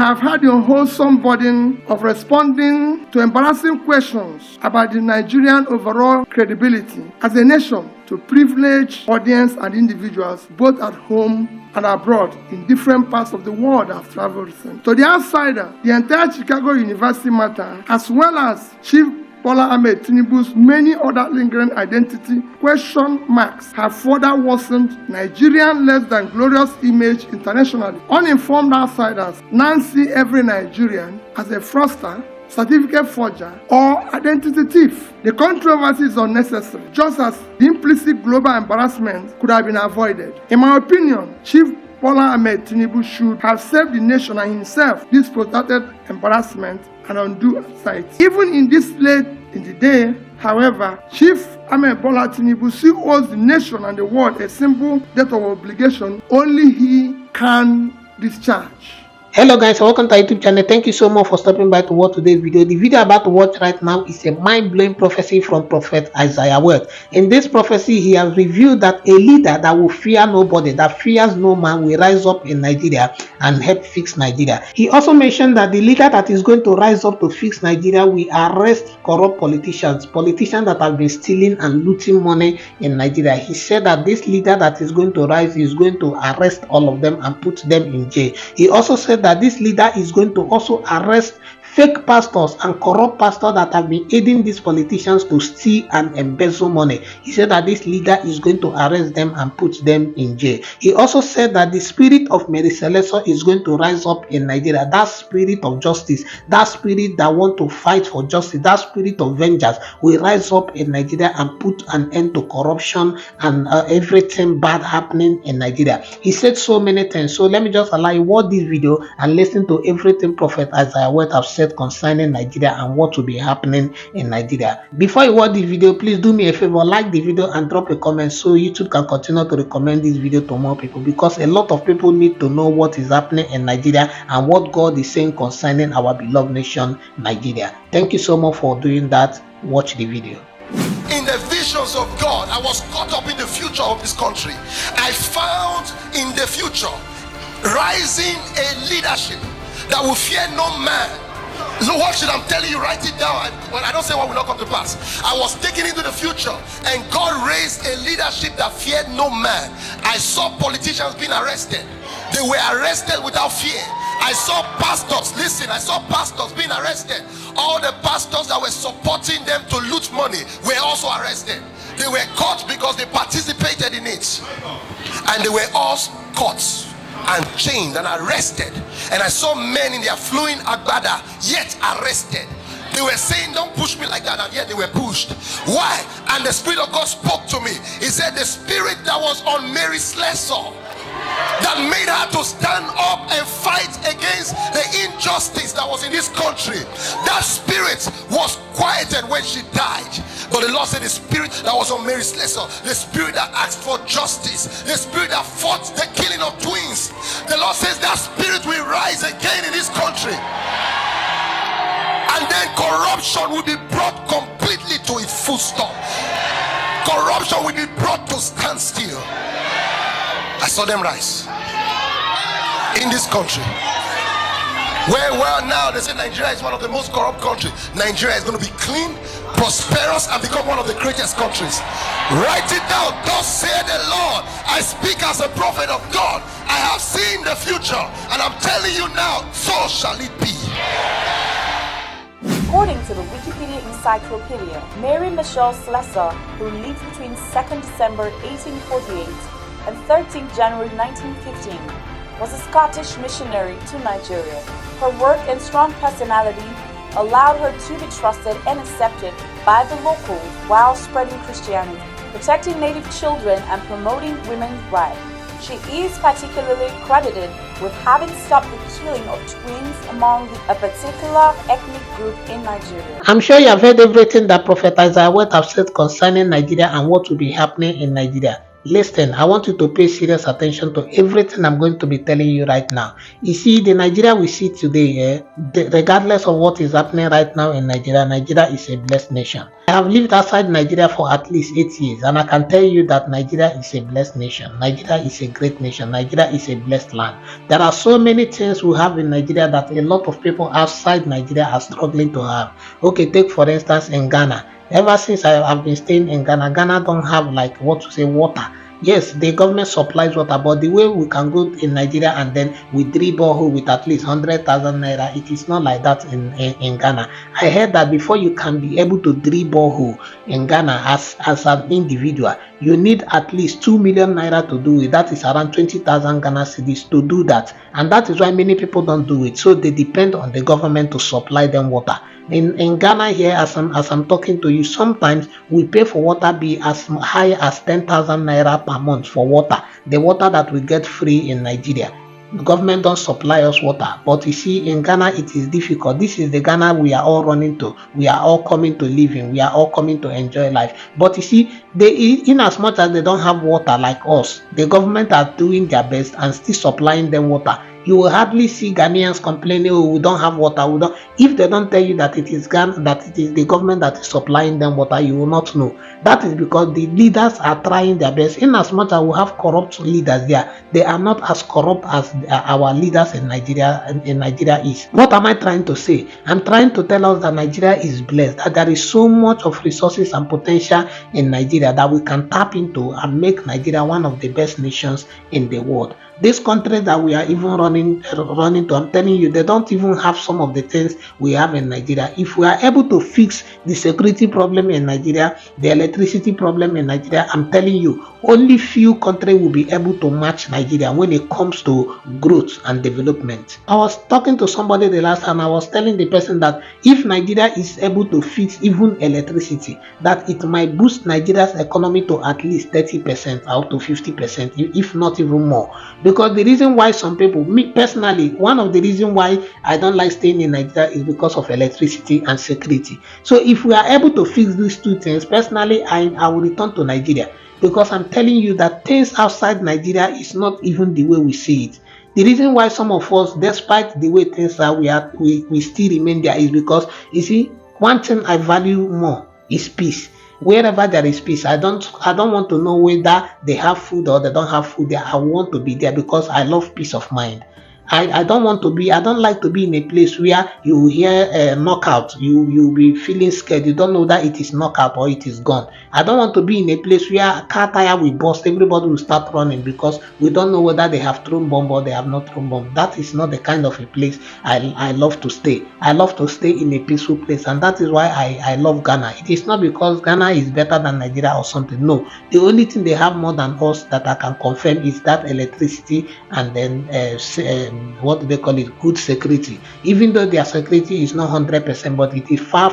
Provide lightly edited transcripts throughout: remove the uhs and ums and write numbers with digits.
have had the unwholesome burden of responding to embarrassing questions about the Nigerian overall credibility as a nation to privileged audience and individuals both at home and abroad in different parts of the world I've traveled since. To the outsider, the entire Chicago University matter, as well as Chief Bola Ahmed Tinubu's many other lingering identity question marks have further worsened Nigerian less than glorious image internationally. Uninformed outsiders now see every Nigerian as a fraudster, certificate forger, or identity thief. The controversy is unnecessary, just as the implicit global embarrassment could have been avoided. In my opinion, Chief Bola Ahmed Tinubu should have saved the nation and himself this protracted embarrassment and undue anxiety. Even in this late in the day, however, Chief Ahmed Bola Tinubu still owes the nation and the world a simple debt of obligation only he can discharge. Hello guys, welcome to our YouTube channel. Thank you so much for stopping by to watch today's video. The video about to watch right now is a mind-blowing prophecy from Prophet Isaiah Word. In this prophecy, he has revealed that a leader that will fear nobody, that fears no man, will rise up in Nigeria and help fix Nigeria. He also mentioned that the leader that is going to rise up to fix Nigeria will arrest corrupt politicians that have been stealing and looting money in Nigeria. He said that this leader that is going to rise is going to arrest all of them and put them in jail. He also said that this leader is going to also arrest fake pastors and corrupt pastors that have been aiding these politicians to steal and embezzle money. He said that this leader is going to arrest them and put them in jail. He also said that the spirit of Mary Celeste is going to rise up in Nigeria. That spirit of justice, that spirit that want to fight for justice, that spirit of vengeance will rise up in Nigeria and put an end to corruption and everything bad happening in Nigeria. He said so many things. So let me just allow you watch this video and listen to everything Prophet Isaiah Word have said concerning Nigeria and what will be happening in Nigeria. Before you watch the video, please do me a favor, like the video and drop a comment so YouTube can continue to recommend this video to more people, because a lot of people need to know what is happening in Nigeria and what God is saying concerning our beloved nation Nigeria. Thank you so much for doing that. Watch the video. In the visions of God, I was caught up in the future of this country. I found in the future rising a leadership that will fear no man. So what should I'm telling you? Write it down. I don't say what will not come to pass. I was taken into the future and God raised a leadership that feared no man. I saw politicians being arrested. They were arrested without fear. I saw pastors, listen, I saw pastors being arrested. All the pastors that were supporting them to loot money were also arrested. They were caught because they participated in it. And they were all caught and chained and arrested. And I saw men in their flowing agbada yet arrested. They were saying, don't push me like that, and yet they were pushed. Why? And the Spirit of God spoke to me. He said the spirit that was on Mary Celeste, that made her to stand up and fight against the injustice that was in this country, that spirit was quieted when she died. But the Lord said the spirit that was on Mary Celeste, the spirit that asked for justice, the spirit that fought the killing of twins, the Lord says that spirit will rise again in this country. And then corruption will be brought completely to its full stop. Corruption will be brought to standstill. I saw them rise in this country. Where now they say Nigeria is one of the most corrupt countries. Nigeria is going to be clean, prosperous, and become one of the greatest countries. Write it down. Thus saith the Lord. I speak as a prophet of God. I have seen the future, and I'm telling you now, so shall it be. According to the Wikipedia Encyclopedia, Mary Michelle Celeste, who lived between 2nd December 1848 and 13th January 1915, was a Scottish missionary to Nigeria. Her work and strong personality allowed her to be trusted and accepted by the locals while spreading Christianity, protecting native children, and promoting women's rights. She is particularly credited with having stopped the killing of twins among a particular ethnic group in Nigeria. I'm sure you have heard everything that Prophet Isaiah Word have said concerning Nigeria and what will be happening in Nigeria. Listen, I want you to pay serious attention to everything I'm going to be telling you right now. You see, the Nigeria we see today, regardless of what is happening right now in Nigeria, Nigeria is a blessed nation. I have lived outside Nigeria for at least 8 years, and I can tell you that Nigeria is a blessed nation. Nigeria is a great nation. Nigeria is a blessed land. There are so many things we have in Nigeria that a lot of people outside Nigeria are struggling to have. Okay, take for instance in Ghana. Ever since I have been staying in Ghana, Ghana don't have like what to say water. Yes, the government supplies water, but the way we can go in Nigeria and then we drill borehole with at least 100,000 naira, it is not like that in Ghana. I heard that before you can be able to drill borehole in Ghana as an individual, you need at least 2 million naira to do it. That is around 20,000 Ghana cedis to do that. And that is why many people don't do it. So they depend on the government to supply them water. In Ghana here, as I'm talking to you, sometimes we pay for water bill as high as 10,000 naira per month for water. The water that we get free in Nigeria. The government don't supply us water. But you see, in Ghana, it is difficult. This is the Ghana we are all running to. We are all coming to live in. We are all coming to enjoy life. But you see, in as much as they don't have water like us, the government are doing their best and still supplying them water. You will hardly see Ghanaians complaining, oh, we don't have water. We don't. If they don't tell you that it is Ghana, that it is the government that is supplying them water, you will not know. That is because the leaders are trying their best. In as much as we have corrupt leaders there, they are not as corrupt as our leaders in Nigeria is. What am I trying to say? I'm trying to tell us that Nigeria is blessed, that there is so much of resources and potential in Nigeria that we can tap into and make Nigeria one of the best nations in the world. This country that we are even running to, I'm telling you, they don't even have some of the things we have in Nigeria. If we are able to fix the security problem in Nigeria, the electricity problem in Nigeria, I'm telling you, only few countries will be able to match Nigeria when it comes to growth and development. I was talking to somebody the last time. I was telling the person that if Nigeria is able to fix even electricity, that it might boost Nigeria's economy to at least 30% out to 50%, if not even more. Because the reason why some people, me personally, one of the reasons why I don't like staying in Nigeria is because of electricity and security. So if we are able to fix these two things, personally, I will return to Nigeria. Because I'm telling you that things outside Nigeria is not even the way we see it. The reason why some of us, despite the way things are, we still remain there is because, you see, one thing I value more is peace. Wherever there is peace, I don't want to know whether they have food or they don't have food there. I want to be there because I love peace of mind. I don't like to be in a place where you hear a knockout, you'll be feeling scared, you don't know that it is knockout or it is gone. I don't want to be in a place where a car tire will burst, everybody will start running because we don't know whether they have thrown bomb or they have not thrown bomb. That is not the kind of a place I love to stay. I love to stay in a peaceful place, and that is why I love Ghana. It is not because Ghana is better than Nigeria or something. No, the only thing they have more than us that I can confirm is that electricity and then what do they call it, good security. Even though their security is not 100%, but it is far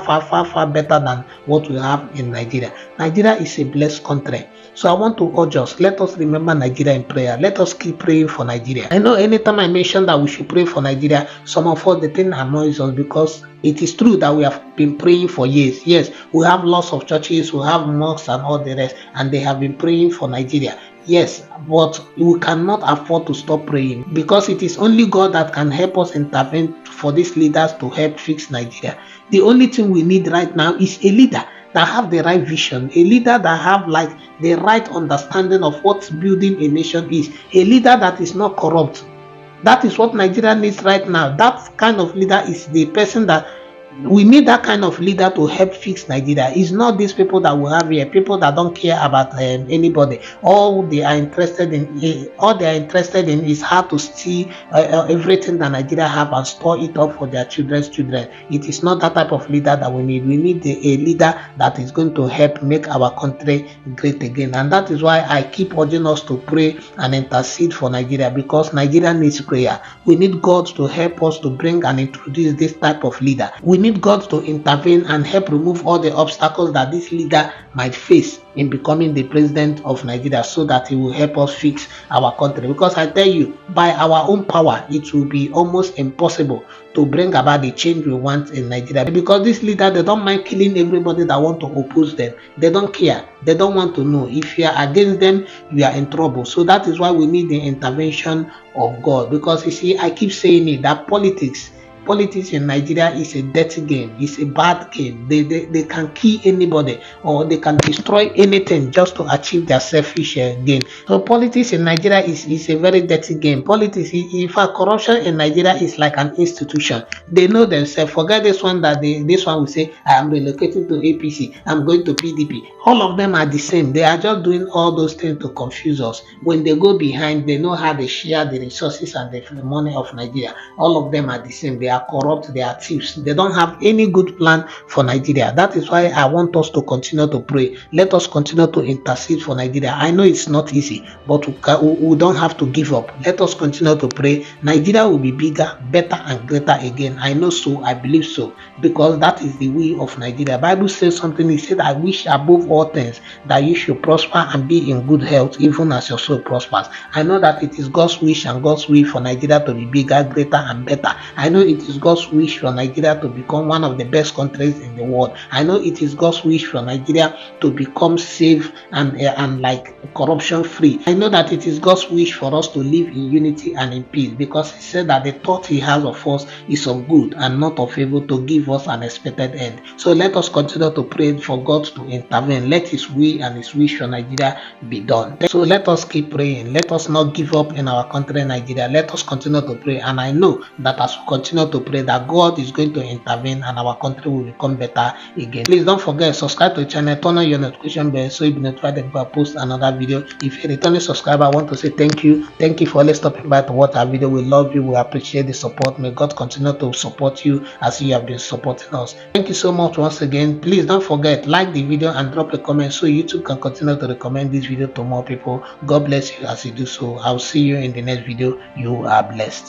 better than what we have in Nigeria. Nigeria is a blessed country. So I want to urge us, let us remember Nigeria in prayer. Let us keep praying for Nigeria. I know anytime I mention that we should pray for Nigeria, some of us, the thing annoys us because it is true that we have been praying for years. Yes, we have lots of churches, we have mosques and all the rest, and they have been praying for Nigeria. Yes, but we cannot afford to stop praying because it is only God that can help us intervene for these leaders to help fix Nigeria. The only thing we need right now is a leader that have the right vision, a leader that have like the right understanding of what building a nation is, a leader that is not corrupt. That is what Nigeria needs right now. That kind of leader is the person that we need, that kind of leader to help fix Nigeria. It's not these people that we have here, people that don't care about anybody. All they are interested in is how to steal everything that Nigeria have and store it up for their children's children. It is not that type of leader that we need. We need a leader that is going to help make our country great again. And that is why I keep urging us to pray and intercede for Nigeria, because Nigeria needs prayer. We need God to help us to bring and introduce this type of leader. We need God to intervene and help remove all the obstacles that this leader might face in becoming the president of Nigeria, so that he will help us fix our country. Because I tell you, by our own power, it will be almost impossible to bring about the change we want in Nigeria. Because this leader, they don't mind killing everybody that want to oppose them. They don't care. They don't want to know. If you are against them, you are in trouble. So that is why we need the intervention of God. Because you see, I keep saying it, that politics in Nigeria is a dirty game. It's a bad game. They can kill anybody, or they can destroy anything just to achieve their selfish gain. So politics in Nigeria is a very dirty game. Politics, in fact, corruption in Nigeria is like an institution. They know themselves. Forget this one that this one will say, I am relocating to APC, I'm going to PDP. All of them are the same. They are just doing all those things to confuse us. When they go behind, they know how they share the resources and the money of Nigeria. All of them are the same. They are corrupt, they are thieves. They don't have any good plan for Nigeria. That is why I want us to continue to pray. Let us continue to intercede for Nigeria. I know it's not easy, but we don't have to give up. Let us continue to pray. Nigeria will be bigger, better, and greater again. I know so, I believe so, because that is the will of Nigeria. Bible says something. It said, I wish above all things that you should prosper and be in good health, even as your soul prospers. I know that it is God's wish and God's will for Nigeria to be bigger, greater, and better. I know it is God's wish for Nigeria to become one of the best countries in the world. I know it is God's wish for Nigeria to become safe and like corruption free. I know that it is God's wish for us to live in unity and in peace, because He said that the thought He has of us is of good and not of evil, to give us an expected end. So let us continue to pray for God to intervene. Let His will and His wish for Nigeria be done. So let us keep praying. Let us not give up in our country, Nigeria. Let us continue to pray. And I know that as we continue to pray, that God is going to intervene and our country will become better again. Please don't forget, subscribe to the channel, turn on your notification bell so you'll be notified if I post another video. If you're a returning subscriber, I want to say thank you. Thank you for always stopping by to watch our video. We love you. We appreciate the support. May God continue to support you as you have been supporting us. Thank you so much once again. Please don't forget, like the video and drop a comment so YouTube can continue to recommend this video to more people. God bless you as you do so. I'll see you in the next video. You are blessed.